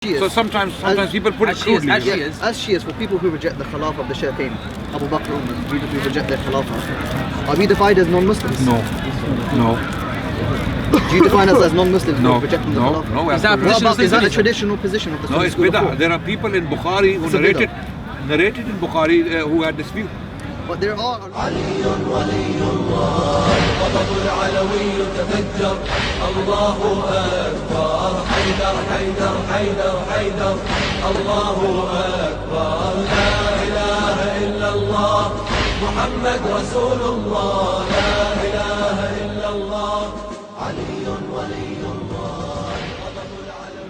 So sometimes people put it crudely. As Shias, for people who reject the Khilafah of the Shaykhain, Abu Bakr, Umar, we reject their Khilafah. Are we defined as non-Muslims? No. Do you define us as non-Muslims for rejecting the Khilafah? No. Is that a traditional position of the No, it's bid'ah. There are people in Bukhari who narrated in Bukhari who had this view. But there are.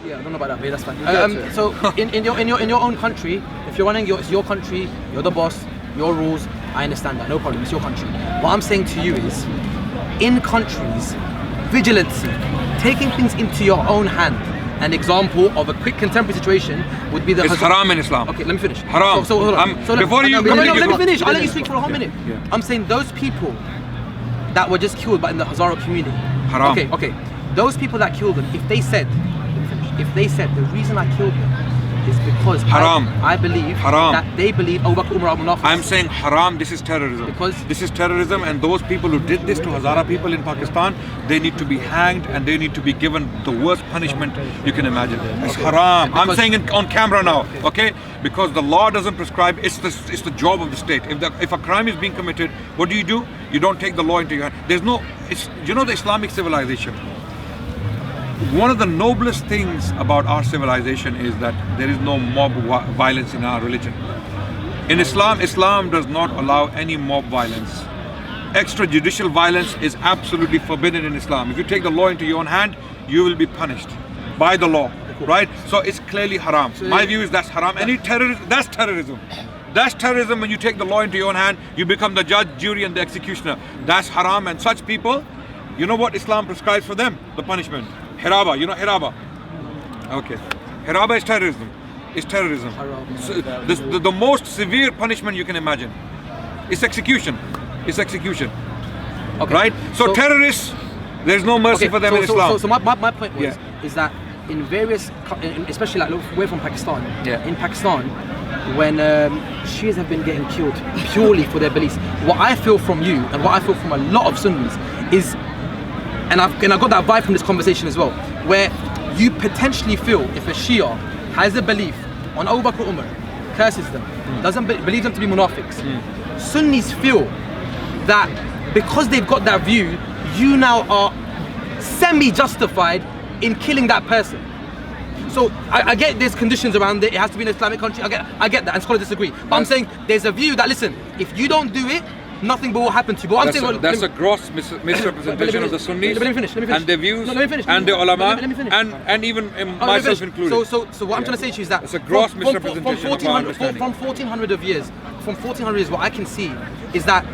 Yeah, I don't know about that, but that's fine. So in your own country, if you're running it's your country, you're the boss, your rules, I understand that, no problem, it's your country. What I'm saying to you is, in countries, vigilancy, taking things into your own hand. An example of a quick contemporary situation would be the... It's haram in Islam. Okay, let me finish. Haram. So hold on. Before you... let me finish. I'll let you speak for a whole minute. Yeah. I'm saying those people that were just killed in the Hazara community. Haram. Okay. Those people that killed them, if they said the reason I killed them is because haram. I believe that they believe Abu Bakr, Umar are Munafiqs. I'm saying haram, this is terrorism. Because this is terrorism, and those people who did this to Hazara people in Pakistan, they need to be hanged and they need to be given the worst punishment you can imagine. It's haram. I'm saying it on camera now, okay? Because the law doesn't prescribe, it's the job of the state. If a crime is being committed, what do? You don't take the law into your hand. There's no, the Islamic civilization. One of the noblest things about our civilization is that there is no mob violence in our religion. In Islam does not allow any mob violence. Extrajudicial violence is absolutely forbidden in Islam. If you take the law into your own hand, you will be punished by the law, right? So it's clearly haram. My view is that's haram. Any terrorism, that's terrorism. That's terrorism when you take the law into your own hand, you become the judge, jury and the executioner. That's haram, and such people, you know what Islam prescribes for them? The punishment. Hiraba, you know Hiraba? Okay. Hiraba is terrorism. It's terrorism. So the most severe punishment you can imagine. It's execution. It's execution. Okay. Right? So terrorists, there's no mercy for them in Islam. So my point was, is that in various, especially like we're from Pakistan. Yeah. In Pakistan, when Shias have been getting killed purely for their beliefs, what I feel from you and what I feel from a lot of Sunnis is, and I got that vibe from this conversation as well, where you potentially feel if a Shia has a belief on Abu Bakr Umar, curses them, doesn't believe them to be munafiqs, Sunnis feel that because they've got that view, you now are semi-justified in killing that person. So I get there's conditions around it, it has to be an Islamic country, I get that, and scholars disagree. But I'm saying there's a view that, listen, if you don't do it, nothing will happen to you. But that's a gross misrepresentation of the Sunnis and their views and the ulama and even myself included. So what I'm trying to say to you is that it's a gross misrepresentation of our understanding. From 1400 years, what I can see is that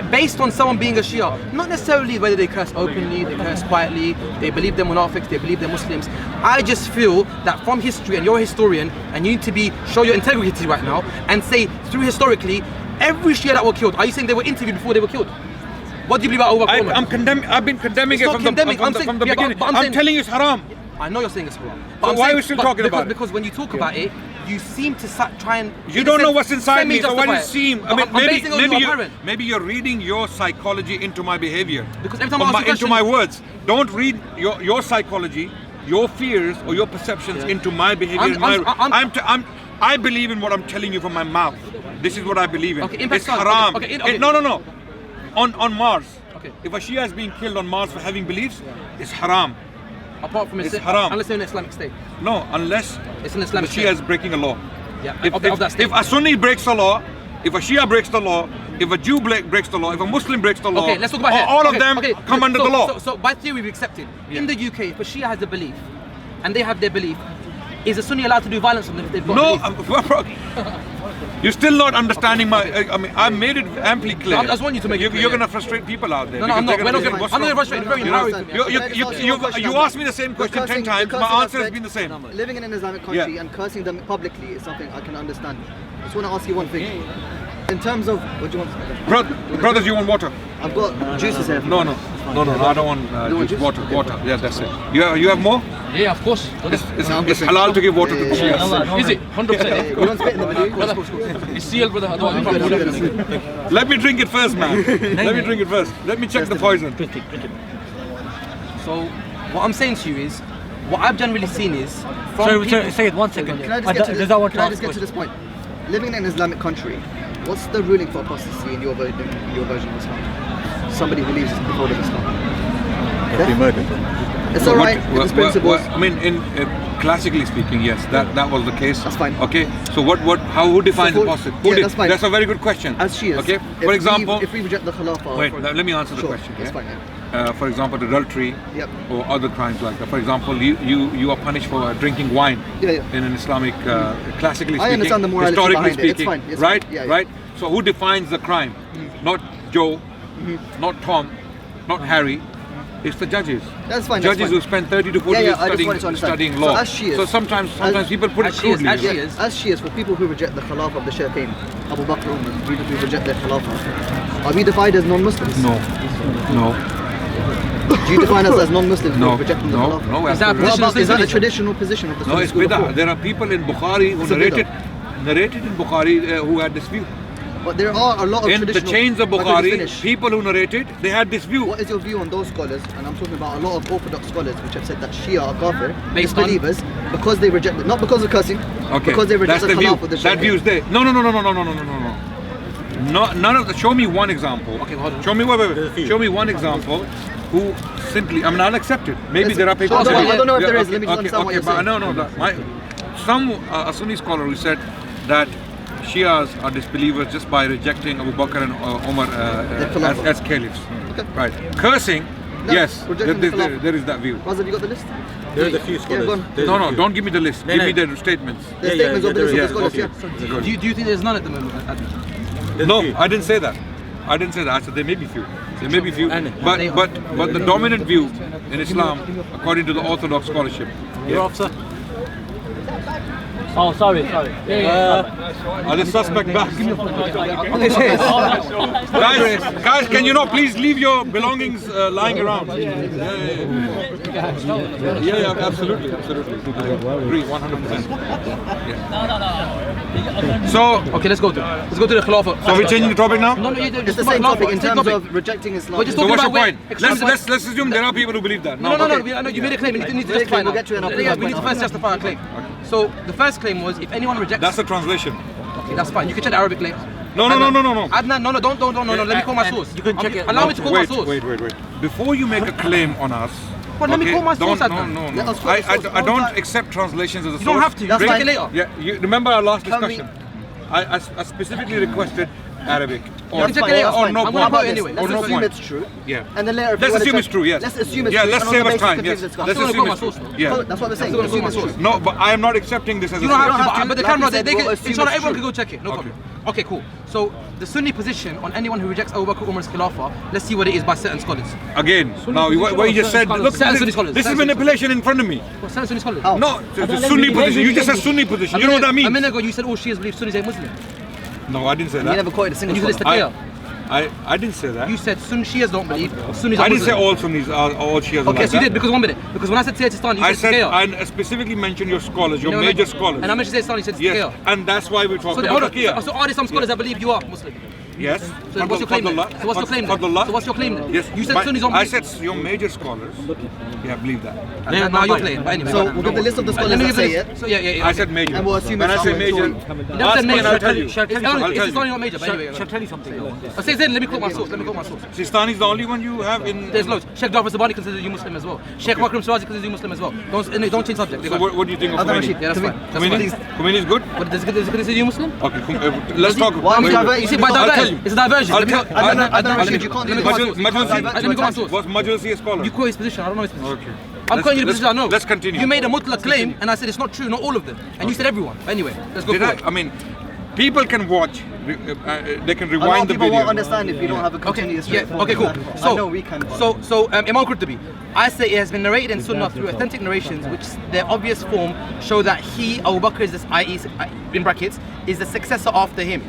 based on someone being a Shia, not necessarily whether they curse openly, they curse quietly, they believe they're munafiqs, they believe they're Muslims. I just feel that from history, and you're a historian, and you need to show your integrity right now and say through historically, every Shia that were killed, are you saying they were interviewed before they were killed? What do you believe about Abu Bakr? I've been condemning it from the beginning. I'm telling you it's haram. I know you're saying it's haram. So why are we still talking about it? Because when you talk about it, you seem to try and... You don't know what's inside me, so why do you seem... I mean, maybe you're reading your psychology into my behavior. Because every time I ask you into my words. Don't read your psychology, your fears or your perceptions into my behavior. I believe in what I'm telling you from my mouth. This is what I believe in. It's haram. No. On Mars. Okay. If a Shia is being killed on Mars for having beliefs, it's haram. Apart from it's haram. Unless they're in an Islamic state. No, unless it's an Islamic the Shia is breaking a law. Yeah. If a Sunni breaks the law, if a Shia breaks the law, if a Jew breaks the law, if a Muslim breaks the law, let's talk about all of them come under the law. So by theory we've accepted. In the UK, if a Shia has a belief, and they have their belief, is a Sunni allowed to do violence on them if they've got belief? You're still not understanding my... I made it amply clear. I just want you to make it clear. You're going to frustrate people out there. No, I'm not. I'm not frustrated. Very empowering. You asked me the same question 10 times. My answer has been the same. Living in an Islamic country and cursing them publicly is something I can understand. I just want to ask you one thing. In terms of... What do you want? Brothers, you want water? I've got juices here. No, I don't want juice. Water. Yeah, that's it. You have more? Yeah, of course. It's halal to give water to Shias. Is it? 100%. You don't spit in the video. Brother, it's sealed, brother. I don't Let me drink it first, man. Let me drink it first. Let me check the poison. So, what I'm saying to you is, what I've generally seen is... Sorry, say it 1 second. Can I just get to this point? Living in an Islamic country, what's the ruling for apostasy in your version of Islam? Somebody who leaves before the Islam. Be murdered. It's alright, it's principles. I mean, classically speaking, yes, that was the case. That's fine. Okay, so who defines apostasy? That's fine. That's a very good question. As Shias, okay, for example, if we reject the Khilafah... Wait, let me answer the question. That's fine, for example, adultery Yep. or other crimes like that. For example, you are punished for drinking wine in an Islamic, classically speaking, I understand the morality historically behind it. speaking, It's fine. right? Yeah. Right? So who defines the crime? Not Joe, not Tom, not Harry. It's the judges. That's fine. Judges who spend 30 to 40 years studying law. So as Shias, so sometimes people put it crudely. As Shias, for people who reject the Khilafah of the Shaykhain, Abu Bakr, Umar, who reject their Khilafah, are we defined as non-Muslims? No. Do you define us as non-Muslims No. for rejecting the Khilafah? No. Is that Is that a traditional position of the No, Sunni it's school of bid'ah. thought? There are people in Bukhari who narrated in Bukhari who had this view. But there are a lot of In the traditional... chains of If I could just Bukhari, finish. people who narrated, they had this view. What is your view on those scholars? And I'm talking about a lot of Orthodox scholars which have said that Shia are kafir, Based on- disbelievers, because they reject it. Not because of cursing, Okay, because they reject that's the the view. Khilafah of the That Shaykhain. view is there. No. None of the. Show me one example. Okay, hold on. Show me wait. Show me one example who simply. I mean, I'll accept it. Maybe there are people. I don't know if there is. Okay, Let me just understand what you're but saying. A Sunni scholar who said that Shias are disbelievers just by rejecting Abu Bakr and Umar as caliphs. Okay. Right. Cursing. No, Yes, rejecting the Khilafah. there is that view. Raz, have you got the list? There are the few Yeah, scholars. go on. There's No, a few. don't give me the list. Give me the statements. The Yeah, statements of the there list of the is. scholars, Okay. yeah. Do you think there's none at the moment? There's No, few. I didn't say that. I said there may be few. There may be few. And- But the dominant view in Islam, according to the Orthodox scholarship, Your officer. Oh, sorry. are the suspect back? Guys, can you not please leave your belongings lying around? Yeah, absolutely. Agree, 100%. So Okay, let's go to the Khilafah. are we changing the topic now? No, It's the same topic in terms of rejecting Islam. We're just So talking what's your about point? Let's assume there are people who believe that. No, I know you made a claim. You need to justify it We'll now. get to it now. Yeah, we need to first justify our claim. So the first claim was if anyone rejects. That's the translation. Okay, that's fine. You can check the Arabic later. No. Adnan, no, don't. Let me call my source. You can check it. Allow me to call my source. Wait. Before you make a claim on us. But let me call my source, Adnan. No. Let us call the source. I don't accept translations as a source. You don't have to. You That's can fine. check it later. Yeah, you remember our last Can we- discussion? I specifically requested Arabic. You can check it later. Or no I'm point. gonna put it anyway. Let's no assume point. it's true. Yeah. And then later, if you Let's wanna assume check- it's true, yes. Let's assume it's Yeah, true. let's and on save the us basis time, of yes. things discussed. Let's I'm still assume gonna it's call true. my source, Yeah. That's what we're saying. I'm still Assume gonna it's call my true. source. No, but I am not accepting this as a You don't source. have to, but the Like camera, you said, they we'll can, assume it's alright, it's everyone true. can go check it, no problem. Okay, cool. So the Sunni position on anyone who rejects Abu Bakr Umar's Khilafah, let's see what it is by certain scholars. Again, now what you just said, look, Certain Sunni scholars. this is manipulation in front of me. Well, certain Sunni scholars. How? No, the Sunni position. You just said Sunni position. You know what that A means? minute ago you said all Shias believe Sunnis ain't Muslim. No, I didn't say You that. never quoted a single And you said it's scholar. the clear. I didn't say that. You said Sunni Shias don't believe Sunnis are I didn't say Muslim. all Sunnis are all Shias. Okay, like so you that. did, because 1 minute. Because when I said Sectarian, you I said said Sectarian. I specifically mentioned your scholars, your You know, major like- scholars. And I mentioned Sectarian, you said Yes, Sectarian. and that's why we're talking So, hold about on. here. So are there some scholars that believe you are Muslim? Yes. So what's your claim then? So what's your claim then? Fadlullah. So what's your claim then? Yes. You said My- Sunnis don't I believe. said your major scholars. Yeah, believe that. And now you're playing. But anyway. So we'll give the list of the scholars Let me that give say this. it. So yeah. I said major. And we'll assume when I it's say our major, story. You never ask said me and I'll major. tell you. It's Shall I tell you? only I'll not major, but anyway. Shall I tell you something? I say then, let me quote my source. Sistani is the only one you have in. There's loads. Sheikh Jafar Zabani considers you Muslim as well. Sheikh Makram Shirazi considers you Muslim as well. Don't change subject. So what do you think of Adnan Khomeini? Rashid, Yeah, that's fine. That's Khomeini? fine. Khomeini is good? But does it consider you Muslim? Okay, let's talk. Why are we wait, diverting? You see, by I'll tell diversion, you. it's a diversion. I'll Let me tell- go- Adnan let me Rashid, you can't let me do go that. my source. Majority. Let me go my source. What's Majority a scholar? You quote his position. I don't know his position. Okay. I'm calling you the Let's- position I know. let's continue. You made a mutlaq claim, and I said it's not true, not all of them. And you said everyone. Anyway, let's go Did I? forward. I mean, people can watch. They can A lot rewind of the people video. won't understand if you don't have a Okay, continuous yeah, okay, cool. I know we can. So, Imam Qurtubi, I say it has been narrated in Sunnah through authentic narrations, which their obvious form show that he, Abu Bakr, is this, i.e., in brackets, is the successor after him,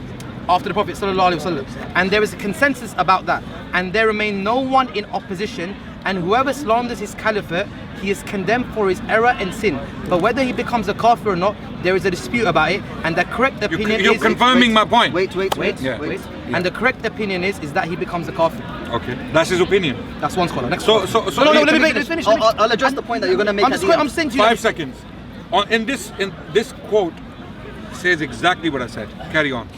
after the Prophet sallallahu alaihi wasallam, and there is a consensus about that, and there remain no one in opposition, and whoever slanders his caliphate, he is condemned for his error and sin. But whether he becomes a kafir or not, there is a dispute about it. And the correct opinion You're is... confirming my point. Wait. Yeah. And the correct opinion is that he becomes a kafir. Okay, that's his opinion. That's one scholar. Next So, scholar. so No, he- let me finish. I'll address the point that you're going to make. I'm saying to you... 5 seconds. In this quote says exactly what I said. Carry on.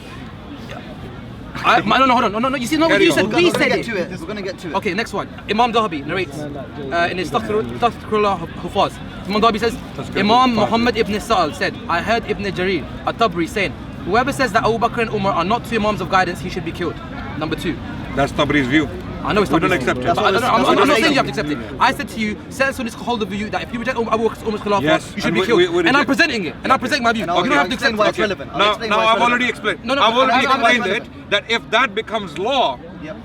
No, hold on. No, you see, no, what Carry you on. said. We We're said going it. to get to it. We're going to get to it. Okay, next one. Imam Dahabi narrates in his Takfir Hufaz. Imam Dahabi says, Imam Muhammad ibn Sa'al said, I heard Ibn Jarir at-Tabri saying, whoever says that Abu Bakr and Umar are not two imams of guidance, he should be killed. Number 2. That's Tabri's view. I know it's We not don't easy. accept it. But I'm not saying you have to accept it. Yeah. I said to you, Sense on this hold the view that if you reject Abu Bakr's Umar's Khilafah, Yes, you should and be we killed. reject- And I'm presenting it. And I'm presenting my view. And You I'll don't have to explain accept why it. it's relevant. I'll Now explain why it's I've relevant. already explained. No, I've already I'll explained explain it that if that becomes law, Yep.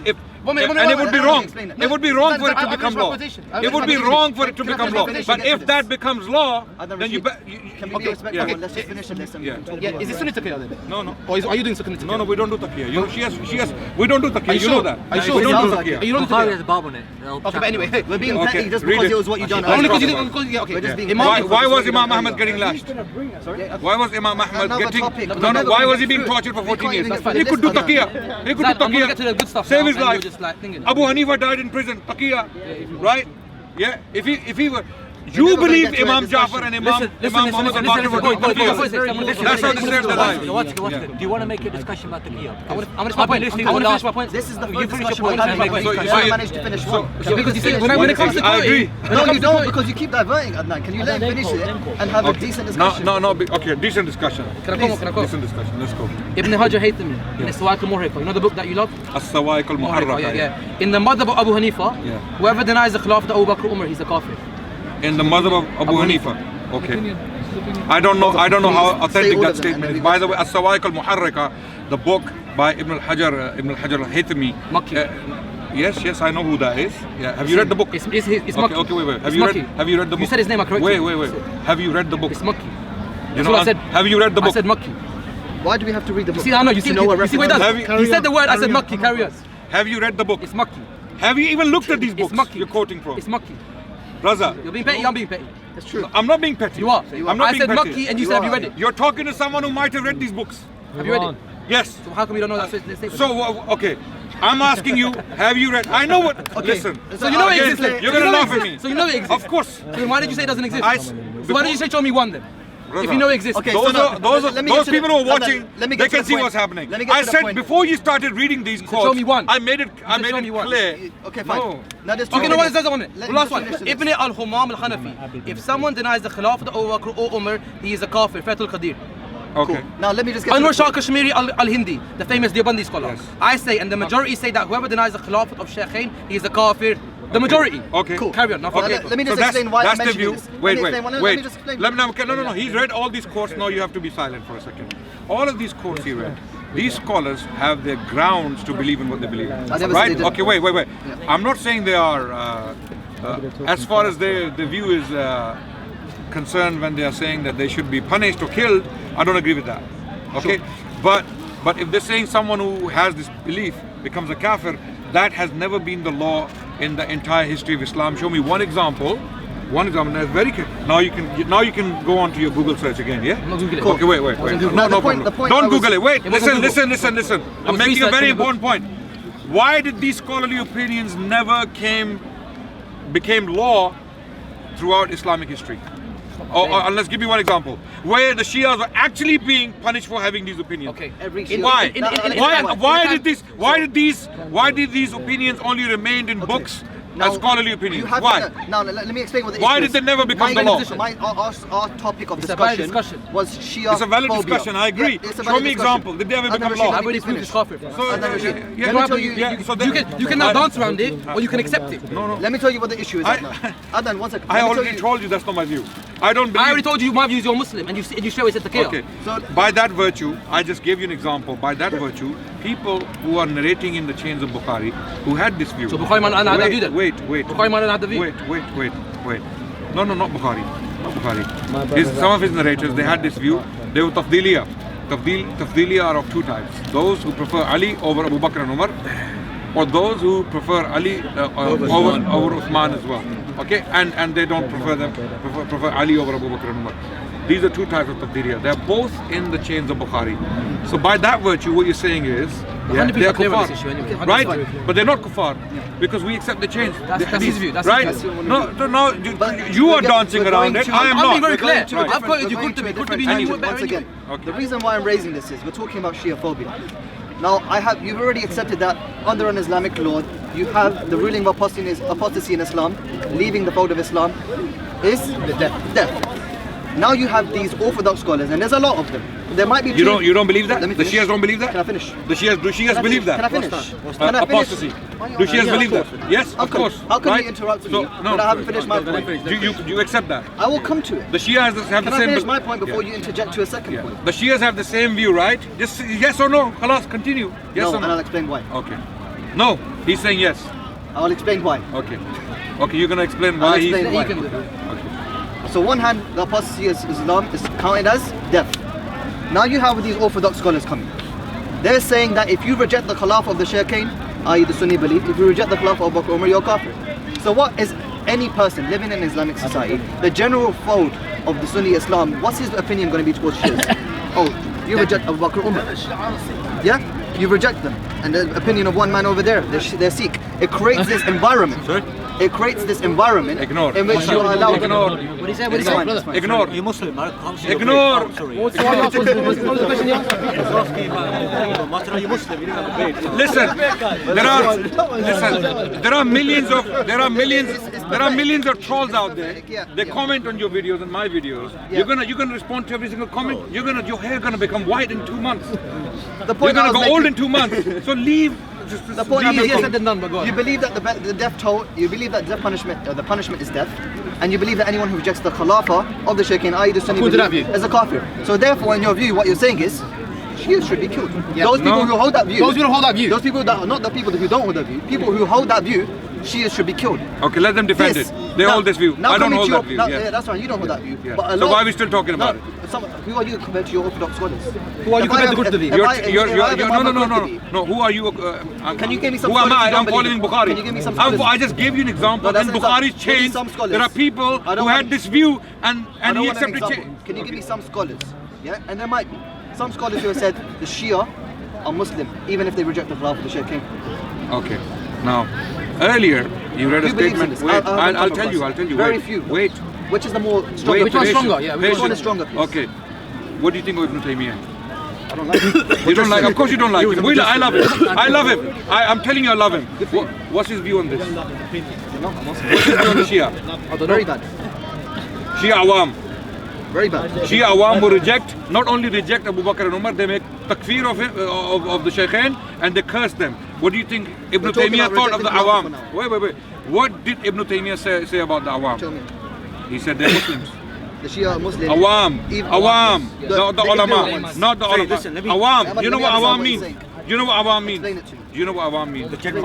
if One minute, and it would be let me wrong. explain it. It would be wrong for it to I'll become finish my law. position. It would be wrong for it to Can I become finish law. my position? But Get to if this. that becomes law, Adnan then you Rashid, can we be okay, respectful? yeah. Let's just finish it. Listen. Yeah. Yeah, is it Sunni Taqiyya then? No. Or are you doing Sunni Taqiyya? No, we don't do taqiyya. She has. We don't do taqiyya. Are you You know sure? that. Are you sure? We don't do Sounds like taqiyya. You don't do Bukhari Taqiyya? has a bab on it. Okay, but anyway, We're being Okay, petty just read because it. it was what you done Only only earlier. because you okay. We're just being Why petty was because Imam we Ahmad done getting earlier. lashed? Why was Imam Ahmad Another getting? topic. No. We're never Why gonna was get he being through it. tortured for We 14 can't years? even get He through could do this. taqiyya. He could do I'm gonna get to taqiyya. the good stuff Save now, his and you're life. just like thinking. Abu Hanifa died in prison. Taqiyya, right? Yeah. If he were. You never gonna believe get to a Imam discussion. Jafar and Imam Muhammad al-Baqir were doing taqiyya. That's how they saved their lives. One second. Do you want to make a discussion about taqiyya? I want to finish my point. I want to finish my point. This is the You first finish discussion your we're point, having. and then You make- haven't managed to finish one. so- Because you see, when it comes to I agree. No, you don't, because you keep diverting, Adnan. Can you let him finish it and have a decent discussion? No. Okay, decent discussion. Can I quote? Decent discussion. Let's go. Ibn Hajar Haythami in As-Sawa'iq al-Muhriqa. You know the book that you love? As-Sawa'iq al-Muharraka. Yeah. In the madhab of Abu Hanifa, Yeah. whoever denies the Khilafah of Abu Bakr Umar, he's a kafir. In the madhab of Abu Hanifa. Okay. I don't know how Please authentic say all that of them, statement and is. then By the way, As-Sawa'iq al-Muharraka, the book by Ibn al-Hajar al-Haythami. Makki. Yes, I know who that is. Yeah. Have you read the book? It's Okay, Makki. wait. It's Makki. Have you read the book? You said his name, I corrected Wait. you. Have you read the book? It's Makki. You That's know, what I said. Have you read the book? I said Makki. Why do we have to read the book? See, I know. You see what he Have does? you- He said the word. I said Makki. Carry on. Have you read the book? It's Makki. Have you even looked at these It's books Makki. you're quoting from? It's Makki. Raza, You're being petty. I'm being petty. It's true. I'm not being petty. You are. I'm not I being said petty. Makki, and you said, have you read it? You're talking to someone who might have read these books. Have you read it? Yes. So how come you don't know that statement? So, okay. I'm asking you, have you read? I know what. Listen. So you know it Again, exists. You're So going to you know laugh it at me. exists. So you know it exists. Of course. So then why did you say it doesn't exist? So why did you say show me one then? If you know it exists. Okay, Those let me get to people the- who are watching, let me they get to can the see point. what's happening. Let me get I to the said point. before you started reading these quotes, show me one. I made it show me one. clear. Okay, fine. No. Now there's Okay, no, what is that one? Let me Last just one. finish this. Ibn al-Humam al-Hanafi. If someone denies the Khilafah of Abu Bakr or Umar, he is a kafir. Fatul Ghadeer. Okay. Cool. Now let me just get to Anwar the Shah point. Kashmiri al-Hindi, the famous Deobandi scholar. Yes. I say, and the majority say that whoever denies the Khilafah of Shaykhain, he is a kafir. The majority. Okay. Cool. Carry on. Now, Okay. forget. Let me just So that's- explain why that's I'm the mentioning view. this. Wait. Let me just explain. No. He's read all these quotes. Now you have to be silent for a second. All of these quotes he read. These scholars have their grounds to believe in what they believe in. I never said Right? they didn't. Okay. Wait. I'm not saying they are. As far as the view is concerned, when they are saying that they should be punished or killed, I don't agree with that. Okay. But if they're saying someone who has this belief becomes a kafir, that has never been the law in the entire history of Islam. Show me one example. That's very clear. Now you can go on to your Google search again, yeah? I'm not Googling it. Cool. Okay, wait. Now, No the point problem. I Don't was- Google it. Wait, It wasn't listen. Google. I'm was making a research very in the book. important point. Why did these scholarly opinions never became law throughout Islamic history? Or let's give you one example where the Shias were actually being punished for having these opinions. Okay. Every Why? in- Why did these opinions only remain in books Now, as scholarly you opinions? have Why? to- now let me explain what the Why issue did is. they never become My- the law? Our topic of It's a valid discussion discussion. was Shia It's a valid phobia. discussion. I agree. Yeah, it's a Show valid me discussion. example. Did they ever Adnan become Rashid, law? let I've me already finish. proved it's kafir. So, Adnan Rashid, yeah, let me tell you. so You can now dance around it, or you can accept it. No. Let me tell you what the issue is, I- Adnan. Adnan, one second. I Let me already tell you- told you that's not my view. I don't believe. I already told you my view is you're Muslim, and you show it's at the Okay. So- By that virtue, I just gave you an example. By that virtue, people who are narrating in the chains of Bukhari, who had this view. So Bukhari might not have that view then? Wait. Bukhari might not have the view. Wait. No, not Bukhari. Not Bukhari. Some of his narrators, they had this view. They were tafdiliya. Tafdiliya are of two types. Those who prefer Ali over Abu Bakr and Umar, or those who prefer Ali over Uthman as well. Okay, and they don't prefer Ali over Abu Bakr and Umar. These are two types of Takfiriyah. They are both in the chains of Bukhari. So by that virtue, what you're saying is, yeah, they are clear on kuffar, this issue anyway. right? But they're not kuffar because we accept the chains. That's his view. That's right? his view. No, you are dancing around it. I am I'm being not. very clear. Going to I've quoted you going to a could be different you tangent once again. Okay. The reason why I'm raising this is we're talking about Shia phobia. Now, you've already accepted that under an Islamic law, you have the ruling of apostasy in Islam, leaving the fold of Islam, is death. Now you have these orthodox scholars, and there's a lot of them. There might be You don't believe that? Let me The finish. Shias don't believe that? Can I finish? Do Shias believe that? Can I finish? Can I finish? Apostasy. Do Shias believe that? Yes, of Uncle, course. how can right? you interrupt me So, when I haven't finished my point? Do you accept that? I will come to it. The Shias have Can the I same. finish my point before you interject to a second point? The Shias have the same view, right? Just yes or no. Khalas, continue. Yes No, or and I'll no? explain why. Okay. No, he's saying yes. I'll explain why. Okay. Okay, you're gonna explain I'll why explain he's. why. You can do it. So one hand, the apostasy of Islam is counted as death. Now you have these orthodox scholars coming. They're saying that if you reject the Khilafah of the Shaykhain, i.e. the Sunni belief, if you reject the Khilafah of Abu Bakr Umar, you're kafir. So what is any person living in Islamic society, the general fold of the Sunni Islam, what's his opinion going to be towards Shias? Oh, you reject Abu Bakr Umar. Yeah? You reject them. And the opinion of one man over there, they're Sikh. It creates this environment. Sorry? It creates this environment Ignore. in which you are allowed Ignore. What do you say? It's fine, it's fine. Ignore. You Muslim, right? Ignore. Sorry. What's the question here? Are you Muslim? You didn't have a debate. Listen, there are millions of trolls out there. They comment on your videos and my videos. You're gonna respond to every single comment. Your hair gonna become white in 2 months. The You're point I gonna was go old making- in 2 months. So leave. The point I'm Easier making, said than done, but go on. you believe that the death toll, you believe that death punishment, the punishment is death, and you believe that anyone who rejects the Khilafah of the Shaykhain, i.e. the Sunni According to that belief, view. is a kafir. So therefore, in your view, what you're saying is, Shias should be killed. Yeah. Those people No. who hold that view, Those who don't hold that view. those people that are not the people who don't hold that view, people who hold that view, Shias should be killed. Okay, let them defend This- it. They now- hold this view. now I don't coming hold to that your- view. now- Yeah. yeah, that's right. You don't hold that view. Yeah. But a So lot- why are we still talking about it? Who are you compared to your orthodox scholars? Who are you If I compared am- to Qurtubi? if I- if I have no, Imam Qurtubi, no. Who are you? Can you give me some Who am scholars I? you don't I'm following believe in? Bukhari. Can you give me some scholars? I just gave you an example. No, that's in an example. Bukhari's Give me chain, some scholars. there are people I don't who had want- this view and I don't he want an accepted example. change. Can you give me some scholars? Yeah, and there might be some scholars who have said the Shia are Muslim, even if they reject the Khilafah of the Shaykhain. Okay. Now, earlier you read a Who believes in statement. this? Wait, I'll I'll talk tell about you. this. I'll tell you. Very Wait. few. Wait. Which is the more stronger? Wait. Which one's Patient. stronger? Yeah, which Which one Patient. is stronger, please? Okay. What do you think of Ibn Taymiyyah? I don't like it. You don't like? Of course you don't like him. I love him. I love him. I'm telling you, I love him. What's his view on this? What's his view on the Shia? Very bad. Shia Awam. Very bad. Shia Awam who reject, not only reject Abu Bakr and Umar, they make takfir of him, of the Shaykhain, and they curse them. What do you think Ibn We're talking Taymiyyah about thought of the rejecting Khilafah Awam? now. Wait. What did Ibn Taymiyyah say about the Awam? Tell me. He said they're Muslims. The Shia are Muslim. Awam, Even- Awam, The- not the the ignorant ulama, ones. not the ulama. listen, let me- Awam, Let you know me what understand Awam what means? you're saying. You know what Awam means? Explain it to me. Do you know what Awam means? General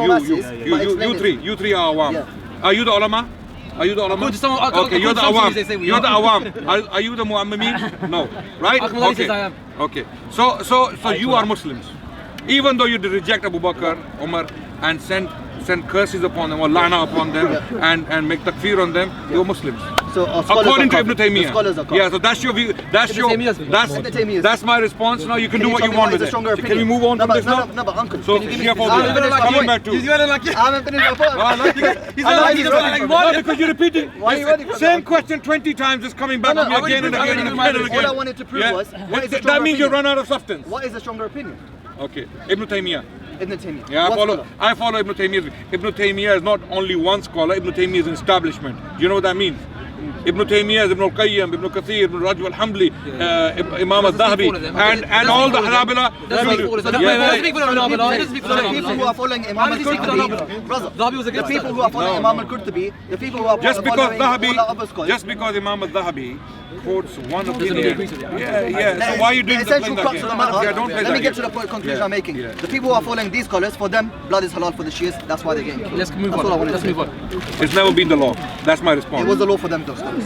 masses, You but explain it. you three are Awam. Yeah. Are you the ulama? Are you the ulama? According to some- Okay, you're the according to some Awam. they say we You're are. the Awam. Are you the Mu'ammimin? No. Right? Ahmad Ali Okay. says I am. Okay. So you are Muslims. Even though you reject Abu Bakr, Umar, and send curses upon them or lana upon them and make takfir on them, you're Muslims. So our scholars According are to Ibn kafir. The Taymiyyah. scholars are kafir. Yeah, so that's your view. That's Ibn Taymiyyah's view. Ibn Taymiyyah's that's my response. Now you can do what tell you me want is with a it. stronger Can opinion? we move on No, from but- this now? No, but uncle, So can you give me- Shia I phobia. haven't finished my Coming point. back to. He's gonna like you. I haven't finished my point. I like it. He's I not like like it. you. Like what? No, because you're repeating. Why are you running from Same that? question 20 times is coming back No, to no, me again and I again already and proved again and my again. All I wanted to prove was, what is the That stronger means you opinion? run out of substance. What is the stronger opinion? Okay, Ibn Taymiyyah. Ibn Taymiyyah. Yeah, What scholar? I follow Ibn Taymiyyah. Ibn Taymiyyah is not only one scholar. Ibn Taymiyyah is an establishment. Do you know what that means? Ibn Taymiyyah is Ibn al-Qayyim, Ibn Kathir, Ibn Rajab al-Hamli, Imam al-Dhahabi, and all the Hanabila. The people who are following Imam al-Qurtubi, brother, the people who are following Imam al-Qurtubi, the people who are Just because following all the other Dhahabi, scholars. just because Imam al-Dhahabi quotes one agree opinion. with it. Yeah. So why are you doing the that? essential crux of the matter? Yeah, don't play Let me that get to game. the point conclusion Yeah, I'm making. yeah. The people who are following these scholars, for them, blood is halal for the Shias. That's why they're getting killed. Let's move That's all I on. wanted Let's to move say. on. It's never been the law. That's my response. It was the law for them, those scholars.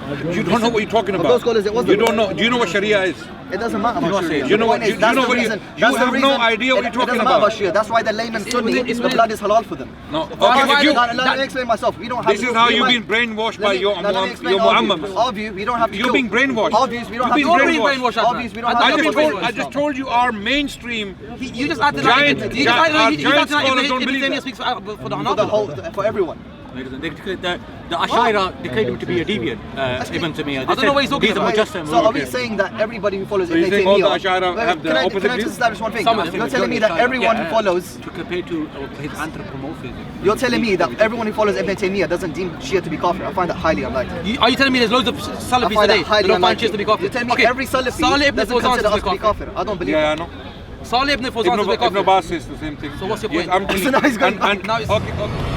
You don't know what you're talking Of about. those scholars, it was You the don't know. Do you know what Sharia is? It doesn't matter about Sharia. You know what? The point is, You that's know the what? reason- You that's the have no reason- idea what you're It talking doesn't matter about. Sharia. That's why the layman Sunni, it's the within- blood is halal for them. No. Why- Okay. If you, Let me explain myself. We don't have. this is how you've been brainwashed by your Muhammad. Our view, we don't have to. You're being brainwashed. Our views, we don't You're have being to. brainwashed. Our views, we don't have I to. just told you our mainstream. You just added Giant- that. You just added our that. You giant just added scholars that don't Ibn believe Taymiyyah that. speaks for the For the Hanafi. whole, for everyone. The Ashaira declared him to be a deviant. Ibn Taymiyyah. I don't know what he's talking He's a about. Mujassam. So are we saying that everybody who follows Ibn you think all the Taymiyyah? Ash'ari have the opposite Can I view? just establish one thing? Some of them. You're telling me that everyone who follows. To compare to his anthropomorphism. You're telling me that everyone who follows Ibn Taymiyyah doesn't deem Shia to be kafir. I find that highly unlikely. Are you telling me there's loads of I Salafis find today that highly that don't find unlikely. Shias to be kafir? You're telling me every Salafi Salih ibn doesn't Fawzan consider is us to be kafir. kafir. I don't believe Yeah, I that. know. Salih ibn Fawzan is Ibn kafir. Abbas says the same thing. So what's your Yes, point? I'm So now he's going back. Now it's- okay.